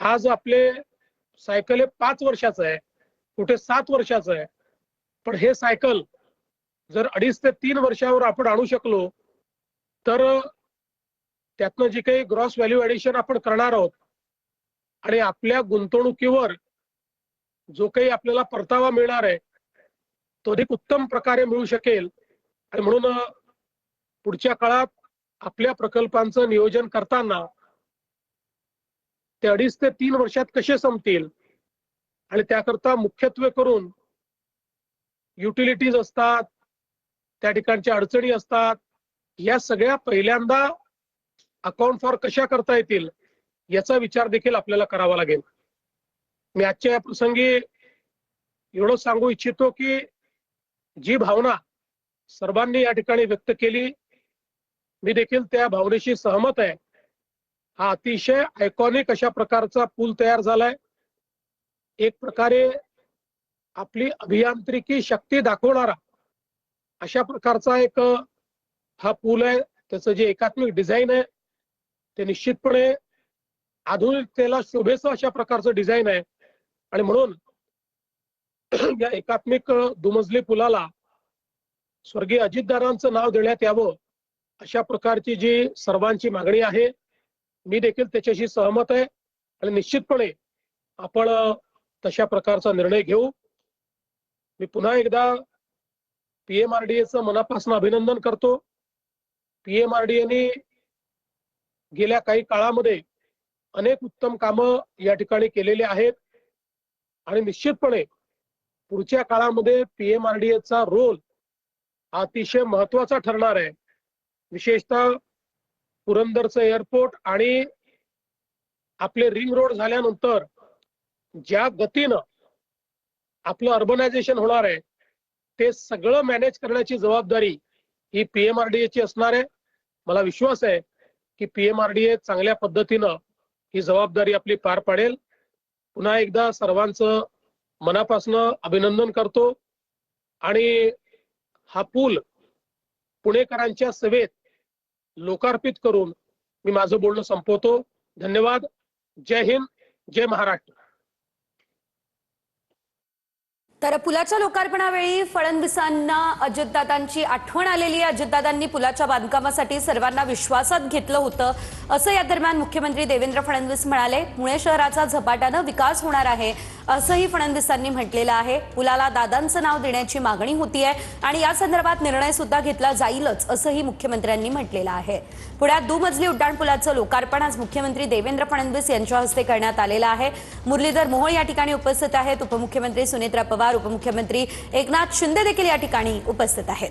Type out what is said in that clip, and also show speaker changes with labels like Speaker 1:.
Speaker 1: आज आपले सायकल हे 5 वर्षाचं आहे, कुठे 7 वर्षाचं आहे, पण हे सायकल जर 2.5 ते 3 वर्षावर आपण आणू शकलो तर त्यातनं जी काही ग्रॉस व्हॅल्यू ऍडिशन आपण करणार आहोत आणि आपल्या गुंतवणुकीवर जो काही आपल्याला परतावा मिळणार आहे तो अधिक उत्तम प्रकारे मिळू शकेल। आणि म्हणून पुढच्या काळात आपल्या प्रकल्पांचं नियोजन करताना ते 2.5 ते 3 वर्षात कसे संपतील आणि त्याकरता मुख्यत्वे करून युटिलिटीज असतात, त्या ठिकाणच्या अडचणी असतात, या सगळ्या पहिल्यांदा अकाउंट फॉर कशा करता येतील याचा विचार देखील आपल्याला करावा लागेल। मी आजच्या या प्रसंगी एवढं सांगू इच्छितो की जी भावना सर्वांनी या ठिकाणी व्यक्त केली, मी देखील त्या भावनेशी सहमत आहे। हा अतिशय आयकॉनिक अशा प्रकारचा पूल तयार झालाय। एक प्रकारे आपली अभियांत्रिकी शक्ती दाखवणारा अशा प्रकारचा एक हा पूल आहे। त्याचं जे एकात्मिक डिझाईन आहे ते निश्चितपणे आधुनिकतेला शोभेचं अशा प्रकारचं डिझाईन आहे आणि म्हणून या एकात्मिक दुमजली पुलाला स्वर्गीय अजितदादांचं नाव देण्यात यावं अशा प्रकारची जी सर्वांची मागणी आहे, मी देखील त्याच्याशी सहमत आहे आणि निश्चितपणे आपण तशा प्रकारचा निर्णय घेऊ। मी पुन्हा एकदा पीएमआरडीएचं मनापासून अभिनंदन करतो। पीएमआरडीएने गेल्या काही काळामध्ये अनेक उत्तम कामं या ठिकाणी केलेली आहेत आणि निश्चितपणे पुढच्या काळामध्ये पीएमआरडीएचा रोल अतिशय महत्त्वाचा ठरणार आहे। विशेषतः पुरंदरचं एअरपोर्ट आणि आपले रिंग रोड झाल्यानंतर ज्या गतीनं आपलं अर्बनायझेशन होणार आहे ते सगळं मॅनेज करण्याची जबाबदारी ही पीएमआरडीएची असणार आहे। मला विश्वास आहे की पीएमआरडीए चांगल्या पद्धतीनं ही जबाबदारी आपली पार पाडेल। पुन्हा एकदा सर्वांचं मनापासून अभिनंदन करतो आणि हा पूल पुणेकरांच्या सेवेत लोकार्पित करून मी माझं बोलणं संपवतो। धन्यवाद। जय हिंद, जय महाराष्ट्र।
Speaker 2: तर पुलाच्या लोकार्पणावेळी फडणवीसांना अजितदादांची आठवण आलेली आहे। अजितदादांनी पुलाच्या बांधकामासाठी सर्वांना विश्वासात घेतलं होतं असं या दरम्यान मुख्यमंत्री देवेंद्र फडणवीस म्हणाले। पुणे शहराचा झपाट्यानं विकास होणार आहे असंही फडणवीसांनी म्हटलेलं आहे। पुलाला दादांचं नाव देण्याची मागणी होती आहे आणि या संदर्भात निर्णय सुद्धा घेतला जाईलच असंही मुख्यमंत्र्यांनी म्हटलेलं आहे। पुण्यात दुमजली उड्डाणपुलाचं लोकार्पण आज मुख्यमंत्री देवेंद्र फडणवीस यांच्या हस्ते करण्यात आलेलं आहे। मुरलीधर मोहोळ या ठिकाणी उपस्थित आहेत। उपमुख्यमंत्री सुनेत्रा पवार, उपमुख्यमंत्री एकनाथ शिंदे देखील या ठिकाणी उपस्थित आहेत।